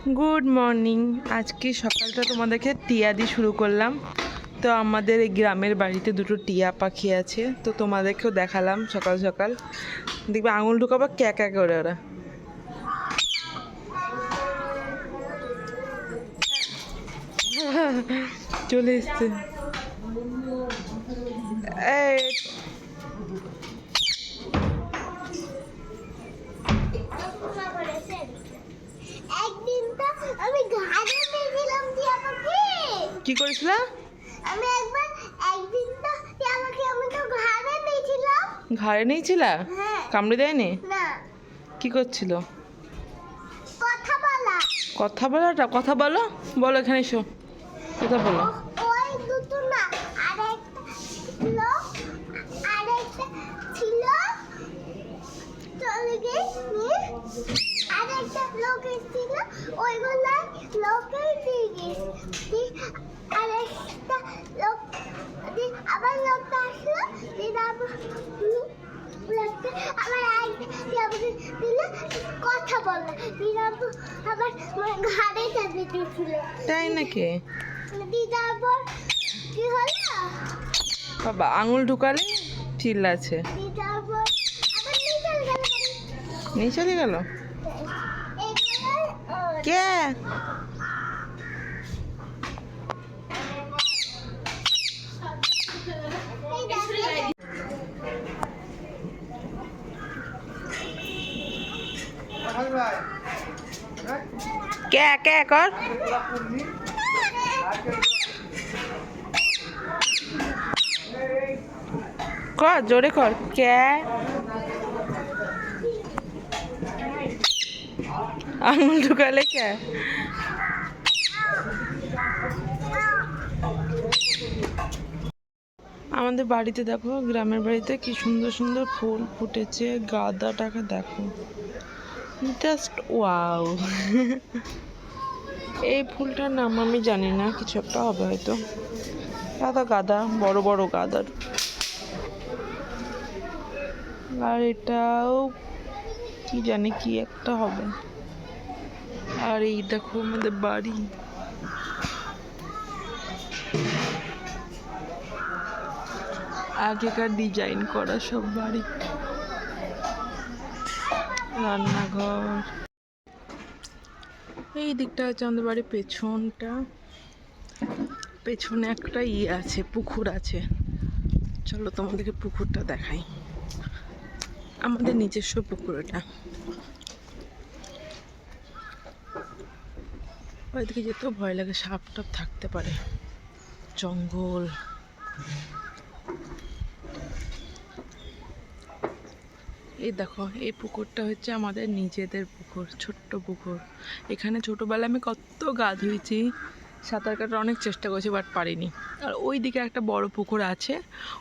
Good morning. আজকে সকালটা তোমাদেরকে টিয়া দিয়ে শুরু করলাম। তো আমাদের এই গ্রামের বাড়িতে দুটো টিয়া পাখি আছে, তো তোমাদেরকেও দেখালাম সকাল সকাল। দেখবে আঙুল ঢুকাবো ক্যা ক্যা করে ওরা। চলে এসছে। এই একদিন তো আমি ঘাড়ে নিয়েছিলাম টিয়া পাখি। কি করেছিল? একদিন তো টিয়া পাখি আমি তো ঘাড়ে নিয়েছিলাম। ঘাড়ে নিয়েছিল? হ্যাঁ। কামড়ে দেয়নি? না, কি করছিল? কথা বলা। কথা বলাটা? কথা বলো, বলো, এখানে এসো, কথা বলো। ওই দুটো না, আরেকটা ছিল, আরেকটা ছিল চলে গেছে। আরেকটা লোক এসেছিল, ওইগুলো লোকেই দিয়ে গেছে। আরেকটা লোক আবার লোকটা আসলো, কথা বলে আবার ঘাড়ে চাপিয়ে দিয়েছিল। তাই নাকি? তারপর কি হলো? বাবা, আঙুল ঢুকালে চিল্লাছে। তারপর আবার নিয়ে চলে গেল। কে? কে কে কর? কর, জোরে কর। কে? আঙুল ঢুকালে কে? আমাদের বাড়িতে দেখো, গ্রামের বাড়িতে কি সুন্দর সুন্দর ফুল ফুটেছে। গাঁদাটাকে দেখো, জাস্ট ওয়াও। এই ফুলটার নাম আমি জানি না, কিছু একটা হবে হয়তো। গাঁদা গাঁদা, বড় বড় গাঁদার। আর এটাও কি জানি কি একটা হবে। আর এই দেখো আমাদের বাড়ি। আগেকার ডিজাইন করা সব বাড়ি, রান্নাঘর। এই দিকটা হচ্ছে আমাদের বাড়ির পেছনটা। পেছনে একটা আছে, পুকুর আছে। চলো তোমাদেরকে পুকুরটা দেখাই। আমাদের নিজস্ব পুকুর এটা। ওইদিকে যেতেও ভয় লাগে, সাপ টাপ থাকতে পারে, জঙ্গল। এই দেখো, এই পুকুরটা হচ্ছে আমাদের নিজেদের পুকুর, ছোট্ট পুকুর। এখানে ছোটবেলায় আমি কত গা ধুয়েছি, সাঁতার কাটার অনেক চেষ্টা করেছি, বাট পারিনি। আর ওই দিকে একটা বড় পুকুর আছে,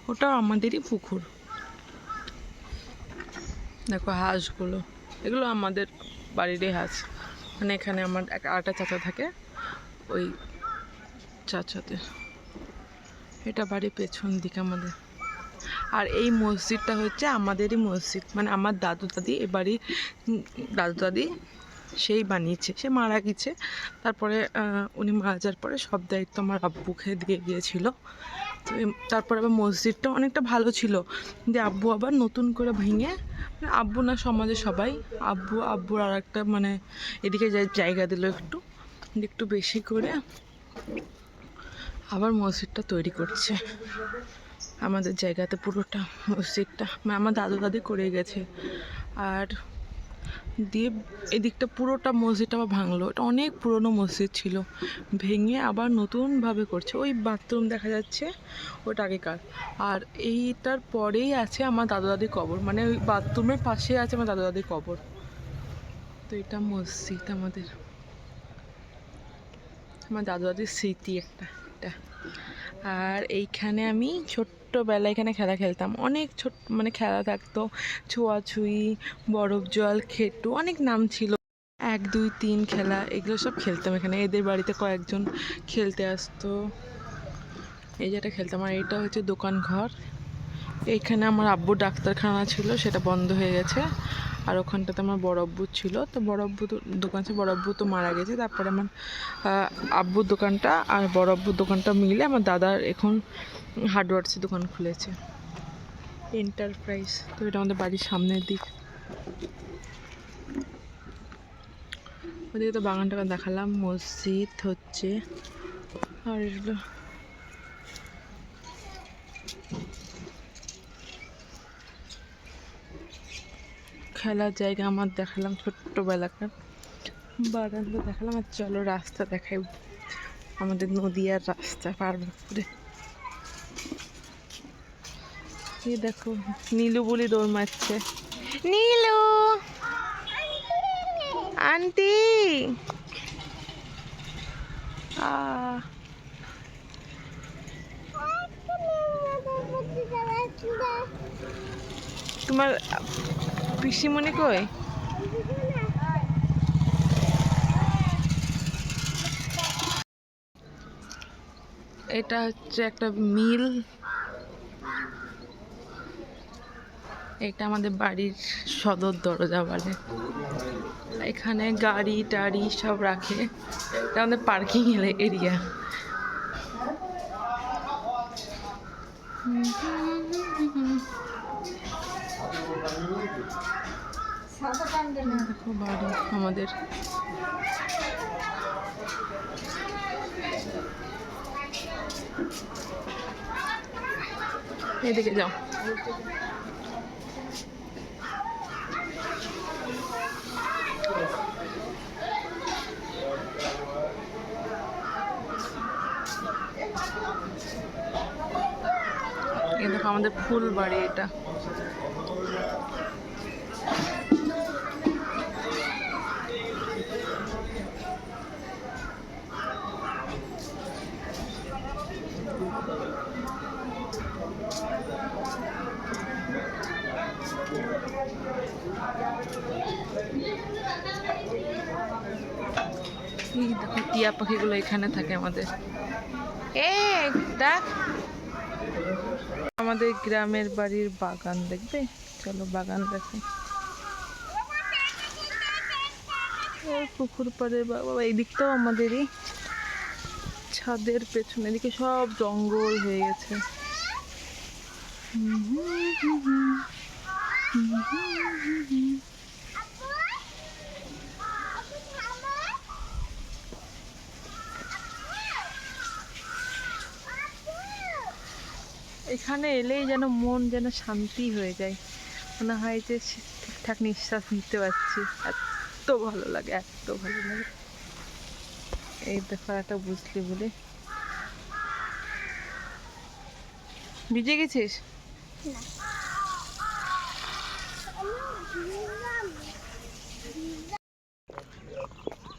ওটাও আমাদেরই পুকুর। দেখো হাঁসগুলো, এগুলো আমাদের বাড়িরই হাঁস। মানে এখানে আমার আরেকটা চাচা থাকে, ওই চাচাদের। এটা বাড়ির পেছন দিকে আমাদের। আর এই মসজিদটা হচ্ছে আমাদেরই মসজিদ, মানে আমার দাদু দাদি, এ বাড়ির দাদু দাদি সেই বানিয়েছে। সে মারা গেছে, তারপরে উনি মারা যাওয়ার পরে সব দায়িত্ব আমার আব্বুকে দিয়ে গিয়েছিল। তো তারপরে আবার মসজিদটা অনেকটা ভালো ছিল, দিয়ে আব্বু আবার নতুন করে ভেঙে, মানে আব্বু না, সমাজে সবাই, আব্বুর আর একটা মানে এদিকে জায়গা দিল একটু একটু বেশি করে, আবার মসজিদটা তৈরি করছে আমাদের জায়গাতে। পুরোটা মসজিদটা মানে আমার দাদু দাদি করে গেছে। আর দিয়ে এদিকটা পুরোটা মসজিদটা আবার ভাঙলো। এটা অনেক পুরনো মসজিদ ছিল, ভেঙে আবার নতুনভাবে করছে। ওই বাথরুম দেখা যাচ্ছে, ওটা আগেকার। আর এইটার পরেই আছে আমার দাদু দাদির কবর, মানে ওই বাথরুমের পাশে আছে আমার দাদু দাদির কবর। তো এটা মসজিদ আমাদের, আমার দাদু দাদির স্মৃতি একটা এটা। আর এইখানে আমি ছোট্টবেলায় এখানে খেলা খেলতাম, অনেক মানে খেলা থাকতো, ছোঁয়াছুঁয়ি, বরফ জল, খেটু, অনেক নাম ছিল। 1 2 3 খেলা, এগুলো সব খেলতাম এখানে। এদের বাড়িতে কয়েকজন খেলতে আসতো, এই যেটা খেলতাম। আর এটা হচ্ছে দোকান ঘর। এইখানে আমার আব্বু ডাক্তারখানা ছিল, সেটা বন্ধ হয়ে গেছে। আর ওখানটাতে আমার বড় আব্বু ছিল, তো বড় আব্বু তো দোকান ছিল, বড় আব্বু তো মারা গেছে। তারপরে আমার আব্বুর দোকানটা আর বড় আব্বুর দোকানটা মিলে আমার দাদার এখন হার্ডওয়্যার্সের দোকান খুলেছে, এন্টারপ্রাইজ। তো এটা আমাদের বাড়ির সামনের দিক। ওদিকে তো বাগানটা দেখালাম, মসজিদ হচ্ছে, আর এগুলো খেলার জায়গা আমার দেখালাম, ছোট্টবেলাকার বারান্দা দেখালাম। আর চলো রাস্তা দেখাই, আমাদের নদীয়ার রাস্তা পার্বতীপুরে। এই দেখো নীলু বলি দৌড় মারছে, নীলু আন্টি তোমার পিসিমণি কই? এটা হচ্ছে একটা মিল, এটা আমাদের বাড়ির সদর দরজা বলে। এখানে গাড়ি টাড়ি সব রাখে, এটা আমাদের পার্কিং এরিয়া। দেখো বাড়ি আমাদের। এদিকে যাও, এই দেখো আমাদের ফুল বাড়ি এটা। এই দেখো টিয়া পাখিগুলো এখানে থাকে আমাদের। দেখ আমাদের গ্রামের বাড়ির বাগান দেখবে, চলো বাগান দেখো। পুকুর পাড়ের বাবা, এই দিকটাও আমাদেরই, ছাদের পেছনের দিকে সব জঙ্গল হয়ে গেছে। এখানে এলেই যেন মন যেন শান্তি হয়ে যায়, মনে হয় যে ঠিকঠাক নিঃশ্বাস নিতে পারছি, এত ভালো লাগে, এত ভালো লাগে। এই ব্যাপারটা বুঝলি বলে। ভিজে গেছিস?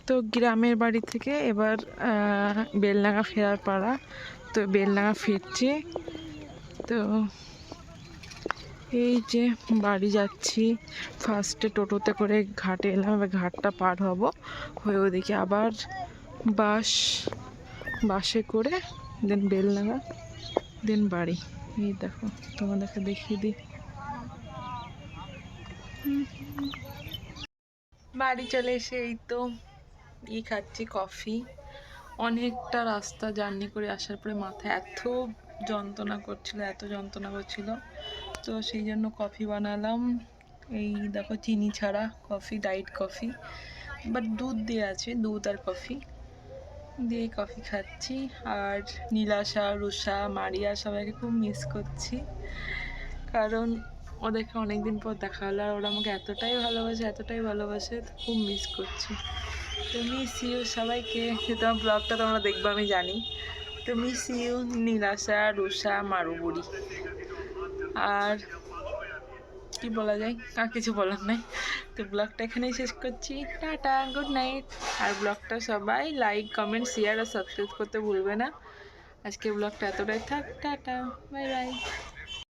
তো গ্রামের বাড়ি থেকে এবার বেলডাঙা ফেরার পাড়া, তো বেলডাঙা ফিরছি। তো এই যে বাড়ি যাচ্ছি, ফার্স্টে টোটোতে করে ঘাটে এলাম, এবার ঘাটটা পার হব, হয়ে ওদিকে আবার বাসে করে দেন বেলডাঙা, দেন বাড়ি। এই দেখো তোমাদেরকে দেখিয়ে দিই, বাড়ি চলে এসে এই তো খাচ্ছি কফি। অনেকটা রাস্তা জার্নি করে আসার পরে মাথায় এত যন্ত্রণা করছিল, তো সেই জন্য কফি বানালাম। এই দেখো চিনি ছাড়া কফি, ডাইট কফি, বাট দুধ দিয়ে আছে, দুধ আর কফি দিয়ে কফি খাচ্ছি। আর নীলাশা, রুষা, মারিয়া সবাইকে খুব মিস করছি, কারণ ওদেরকে অনেকদিন পর দেখা হলো, আর ওরা আমাকে এতটাই ভালোবাসে, খুব মিস করছি। তো মিস ইউ সবাইকে, তোমার ব্লগটা তোমরা দেখবে আমি জানি। তো মিস ইউ নীলাশা, রুষা, মারুবুড়ি। আর কি বলা যায়, আর কিছু বলার নাই। তো ব্লগটা এখানেই শেষ করছি, টাটা, গুড নাইট। আর ব্লগটা সবাই লাইক, কমেন্ট, শেয়ার আর সাবস্ক্রাইব করতে ভুলবে না। আজকে ব্লগটা এতটাই থাক, টাটা, বাই বাই।